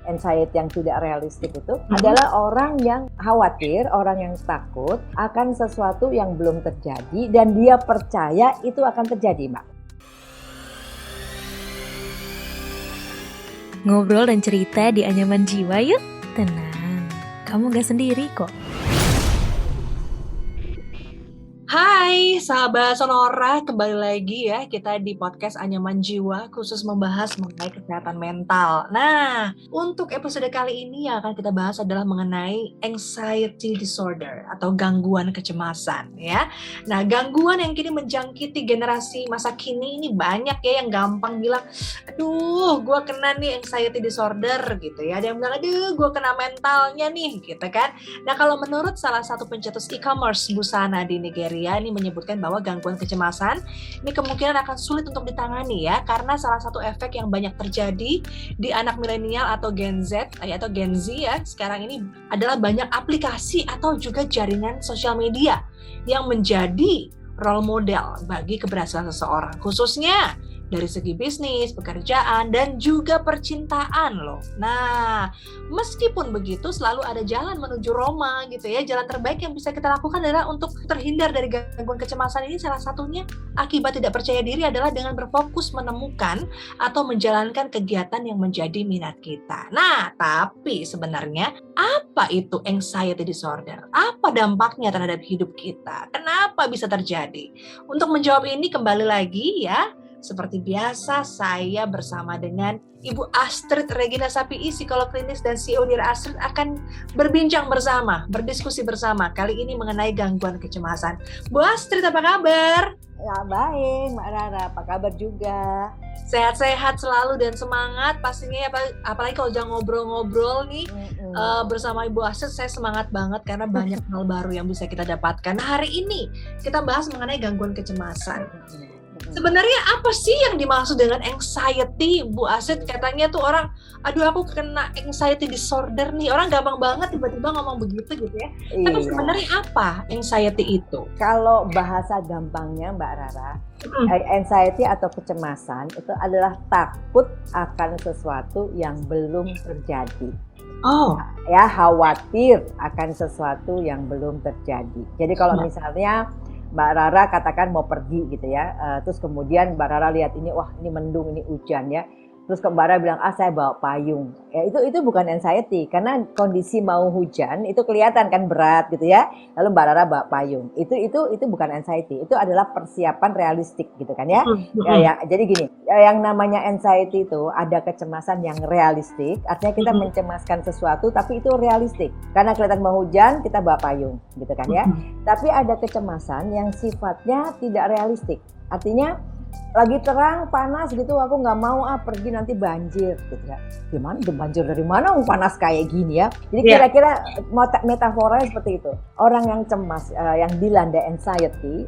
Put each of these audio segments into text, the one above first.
anxiety yang tidak realistik itu adalah orang yang khawatir, orang yang takut akan sesuatu yang belum terjadi dan dia percaya itu akan terjadi, Mbak. Ngobrol dan cerita di Anyaman Jiwa yuk. Tenang, kamu gak sendiri kok. Hai sahabat Sonora, kembali lagi ya kita di podcast Anyaman Jiwa khusus membahas mengenai kesehatan mental. Nah, untuk episode kali ini yang akan kita bahas adalah mengenai anxiety disorder atau gangguan kecemasan ya. Nah, gangguan yang kini menjangkiti generasi masa kini ini banyak ya yang gampang bilang, aduh gue kena nih anxiety disorder gitu ya. Ada yang bilang, aduh gue kena mentalnya nih gitu kan. Nah, kalau menurut salah satu pencetus e-commerce busana di Nigeria ini menyebutkan bahwa gangguan kecemasan ini kemungkinan akan sulit untuk ditangani ya, karena salah satu efek yang banyak terjadi di anak milenial atau Gen Z atau Gen Z ya sekarang ini adalah banyak aplikasi atau juga jaringan sosial media yang menjadi role model bagi keberhasilan seseorang, khususnya dari segi bisnis, pekerjaan, dan juga percintaan loh. Nah, meskipun begitu selalu ada jalan menuju Roma gitu ya. Jalan terbaik yang bisa kita lakukan adalah untuk terhindar dari gangguan kecemasan ini, salah satunya akibat tidak percaya diri adalah dengan berfokus menemukan atau menjalankan kegiatan yang menjadi minat kita. Nah, tapi sebenarnya apa itu anxiety disorder? Apa dampaknya terhadap hidup kita? Kenapa bisa terjadi? Untuk menjawab ini kembali lagi ya, seperti biasa, saya bersama dengan Ibu Astrid Regina Sapii, psikolog klinis dan CEO dari Astrid akan berbincang bersama, berdiskusi bersama kali ini mengenai gangguan kecemasan. Bu Astrid, apa kabar? Ya baik, Mbak Rara, apa kabar juga? Sehat-sehat selalu dan semangat pastinya, apalagi kalau udah ngobrol-ngobrol nih bersama Ibu Astrid, saya semangat banget karena banyak hal baru yang bisa kita dapatkan. Nah, hari ini kita bahas mengenai gangguan kecemasan. Sebenarnya apa sih yang dimaksud dengan anxiety, Bu Astrid? Katanya tuh orang, aduh aku kena anxiety disorder nih. Orang gampang banget tiba-tiba ngomong begitu gitu ya. Iya. Tapi sebenarnya apa anxiety itu? Kalau bahasa gampangnya Mbak Rara, anxiety atau kecemasan itu adalah takut akan sesuatu yang belum terjadi. Oh, Ya, khawatir akan sesuatu yang belum terjadi. Jadi kalau misalnya Mbak Rara katakan mau pergi gitu ya, terus kemudian Mbak Rara lihat ini, wah ini mendung, ini hujan ya, terus Mbak Rara bilang, saya bawa payung. Ya itu bukan anxiety, karena kondisi mau hujan itu kelihatan kan berat gitu ya, lalu Mbak Rara bawa payung. Itu bukan anxiety, itu adalah persiapan realistik gitu kan ya. Jadi gini, yang namanya anxiety itu ada kecemasan yang realistik, artinya kita mencemaskan sesuatu tapi itu realistik. Karena kelihatan mau hujan, kita bawa payung gitu kan ya. Tapi ada kecemasan yang sifatnya tidak realistik, artinya lagi terang panas gitu, aku nggak mau pergi nanti banjir gitu ya. Gimana banjir dari mana? Panas kayak gini ya. Jadi kira-kira metaforanya seperti itu. Orang yang cemas, yang dilanda anxiety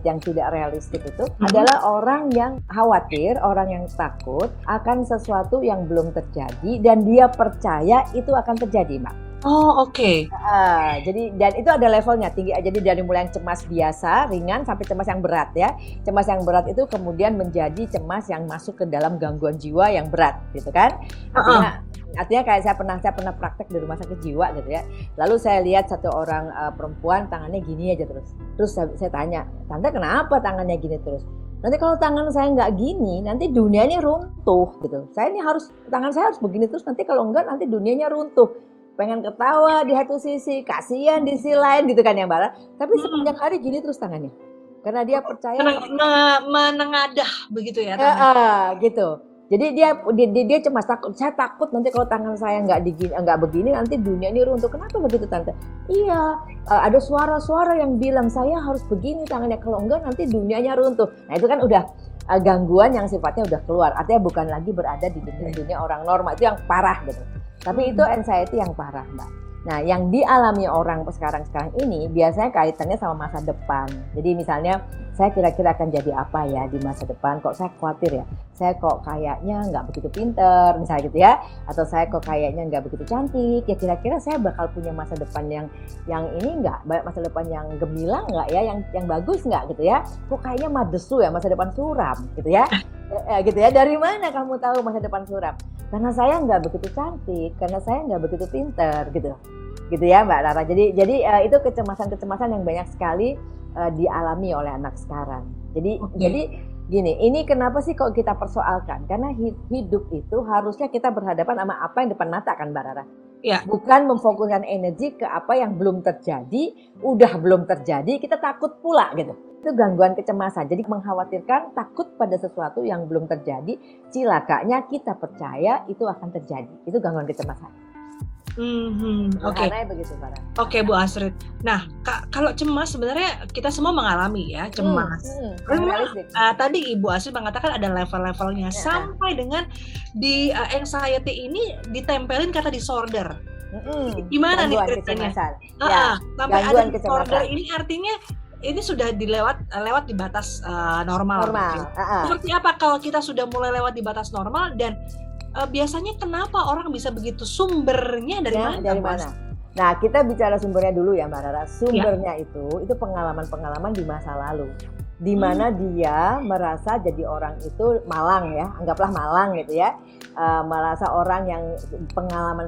yang tidak realistik itu adalah orang yang khawatir, orang yang takut akan sesuatu yang belum terjadi dan dia percaya itu akan terjadi, Mbak. Oh, oke. Jadi dan itu ada levelnya tinggi. Jadi dari mulai yang cemas biasa, ringan sampai cemas yang berat ya. Cemas yang berat itu kemudian menjadi cemas yang masuk ke dalam gangguan jiwa yang berat, gitu kan? Artinya kayak saya pernah praktek di rumah sakit jiwa gitu ya. Lalu saya lihat satu orang perempuan tangannya gini aja terus. Terus saya tanya, "Tante kenapa tangannya gini terus?" Nanti kalau tangan saya nggak gini, nanti dunianya runtuh gitu. Tangan saya harus begini terus, nanti kalau enggak nanti dunianya runtuh. Pengen ketawa di satu sisi, kasihan di sisi lain gitu kan ya Mbak. Tapi sepanjang hari gini terus tangannya. Karena dia percaya menengadah begitu ya. Gitu. Jadi dia cemas, takut. Saya takut nanti kalau tangan saya nggak begini nanti dunia ini runtuh. Kenapa begitu Tante? Iya, ada suara-suara yang bilang saya harus begini tangannya, kalau enggak nanti dunianya runtuh. Nah itu kan udah gangguan yang sifatnya udah keluar. Artinya bukan lagi berada di dunia orang normal, itu yang parah gitu. Tapi itu anxiety yang parah, Mbak. Nah, yang dialami orang sekarang ini biasanya kaitannya sama masa depan. Jadi misalnya, saya kira-kira akan jadi apa ya di masa depan? Kok saya khawatir ya? saya kok kayaknya nggak begitu pinter, misalnya gitu ya, atau saya kok kayaknya nggak begitu cantik, ya kira-kira saya bakal punya masa depan yang ini nggak, masa depan yang gemilang nggak ya, yang bagus nggak gitu ya, kok kayaknya madesu ya, masa depan suram gitu ya, gitu ya, dari mana kamu tahu masa depan suram? Karena saya nggak begitu cantik, karena saya nggak begitu pinter gitu ya Mbak Rara. Jadi itu kecemasan yang banyak sekali dialami oleh anak sekarang. Jadi gini, ini kenapa sih kok kita persoalkan? Karena hidup itu harusnya kita berhadapan sama apa yang depan mata kan Mbak Rara. Ya. Bukan memfokuskan energi ke apa yang belum terjadi, udah belum terjadi, kita takut pula gitu. Itu gangguan kecemasan. Jadi mengkhawatirkan, takut pada sesuatu yang belum terjadi, cilakanya kita percaya itu akan terjadi. Itu gangguan kecemasan. Oke. Begitu, Farah. Oke, Bu Astrid. Nah, kalau cemas sebenarnya kita semua mengalami ya cemas. Tadi Ibu Astrid mengatakan ada level-levelnya sampai dengan di anxiety ini ditempelin kata disorder. Gimana nih ceritanya? Sampai ada disorder ini artinya ini sudah lewat di batas normal. Seperti apa kalau kita sudah mulai lewat di batas normal dan biasanya kenapa orang bisa begitu, sumbernya dari mana? Nah, kita bicara sumbernya dulu ya Mbak Rara. Sumbernya itu pengalaman-pengalaman di masa lalu, di mana dia merasa jadi orang itu malang ya, anggaplah malang gitu ya, merasa orang yang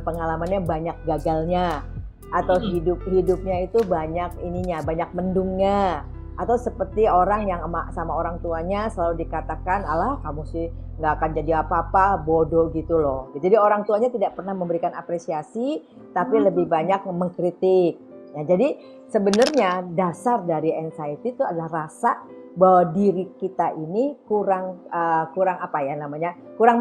pengalamannya banyak gagalnya, atau hidupnya itu banyak banyak mendungnya. Atau seperti orang yang sama orang tuanya selalu dikatakan, alah kamu sih nggak akan jadi apa-apa, bodoh gitu loh. Jadi orang tuanya tidak pernah memberikan apresiasi, tapi lebih banyak mengkritik. Ya, jadi sebenarnya dasar dari anxiety itu adalah rasa bahwa diri kita ini kurang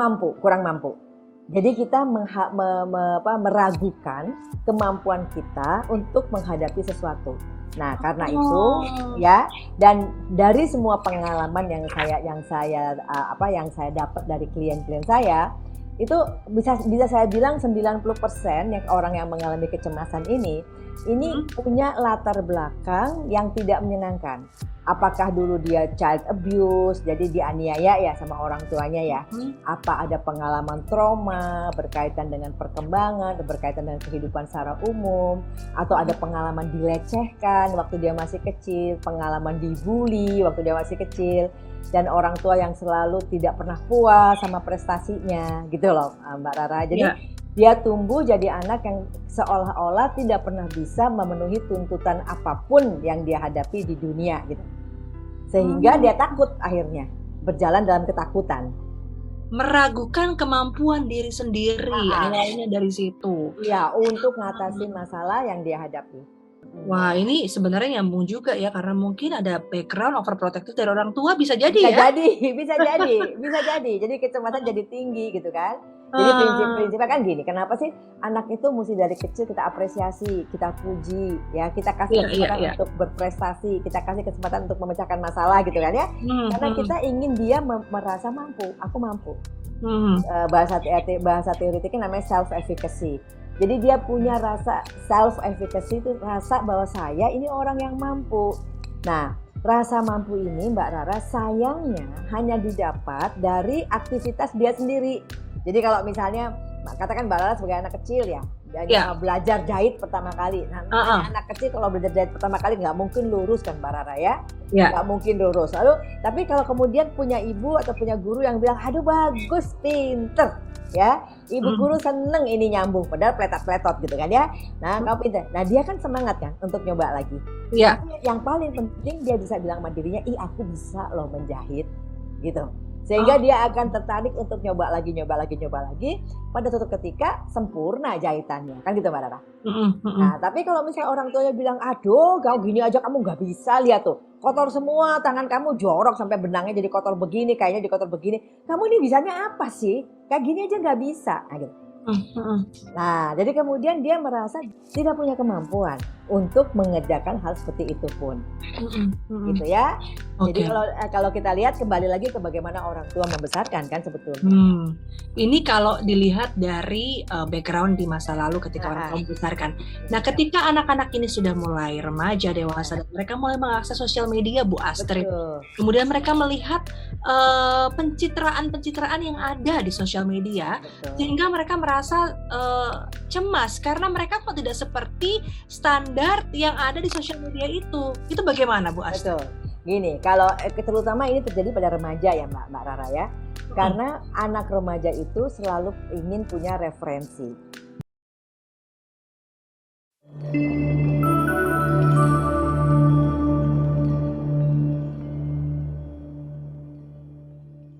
mampu. Jadi kita meragukan kemampuan kita untuk menghadapi sesuatu. Nah, karena itu ya, dan dari semua pengalaman yang saya dapat dari klien-klien saya, itu bisa saya bilang 90% yang orang yang mengalami kecemasan ini punya latar belakang yang tidak menyenangkan. Apakah dulu dia child abuse, jadi dianiaya ya sama orang tuanya ya. Apa ada pengalaman trauma berkaitan dengan perkembangan, berkaitan dengan kehidupan secara umum, atau ada pengalaman dilecehkan waktu dia masih kecil, pengalaman dibully waktu dia masih kecil, dan orang tua yang selalu tidak pernah puas sama prestasinya gitu loh Mbak Rara. Jadi dia tumbuh jadi anak yang seolah-olah tidak pernah bisa memenuhi tuntutan apapun yang dia hadapi di dunia gitu. Sehingga dia takut akhirnya, berjalan dalam ketakutan. Meragukan kemampuan diri sendiri, awalnya dari situ. Ya, untuk mengatasi masalah yang dia hadapi. Wah, ini sebenarnya nyambung juga ya, karena mungkin ada background overprotective dari orang tua, bisa jadi. Bisa jadi. Jadi kecemasan jadi tinggi gitu kan. Jadi prinsipnya kan gini, kenapa sih anak itu mesti dari kecil kita apresiasi, kita puji, ya kita kasih kesempatan untuk berprestasi, kita kasih kesempatan untuk memecahkan masalah gitu kan ya. Karena kita ingin dia merasa mampu, aku mampu. Bahasa teoritiknya namanya self efficacy. Jadi dia punya rasa self efficacy, itu rasa bahwa saya ini orang yang mampu. Nah, rasa mampu ini Mbak Rara sayangnya hanya didapat dari aktivitas dia sendiri. Jadi kalau misalnya katakan Mbak Rara sebagai anak kecil ya, belajar jahit pertama kali. Nah, anak kecil kalau belajar jahit pertama kali nggak mungkin lurus kan Mbak Rara ya, nggak mungkin lurus. Lalu tapi kalau kemudian punya ibu atau punya guru yang bilang, aduh bagus, pinter, ya ibu guru seneng ini nyambung, padahal pletot-pletot gitu kan ya. Nah kamu pinter, nah dia kan semangat kan untuk nyoba lagi. Yang paling penting dia bisa bilang sama dirinya, aku bisa loh menjahit gitu. Sehingga dia akan tertarik untuk nyoba lagi. Pada suatu ketika sempurna jahitannya, kan gitu Mbak Rara. Nah, tapi kalau misalnya orang tuanya bilang, aduh, kamu gini aja kamu nggak bisa, lihat tuh, kotor semua, tangan kamu jorok sampai benangnya jadi kotor begini, kayaknya jadi kotor begini. Kamu ini bisanya apa sih? Kayak gini aja nggak bisa. Nah, gitu. Nah, jadi kemudian dia merasa tidak punya kemampuan untuk mengerjakan hal seperti itu pun, gitu ya. Jadi Oke. kalau kita lihat kembali lagi ke bagaimana orang tua membesarkan kan sebetulnya. Ini kalau dilihat dari background di masa lalu ketika orang tua membesarkan. Nah, ketika anak-anak ini sudah mulai remaja, dewasa, dan mereka mulai mengakses sosial media, Bu Astrid. Betul. Kemudian mereka melihat pencitraan-pencitraan yang ada di sosial media, Betul. sehingga mereka merasa cemas karena mereka kok tidak seperti standar yang ada di sosial media itu. Itu bagaimana, Bu Astrid? Betul. Gini, kalau terutama ini terjadi pada remaja ya Mbak Rara ya. Karena anak remaja itu selalu ingin punya referensi.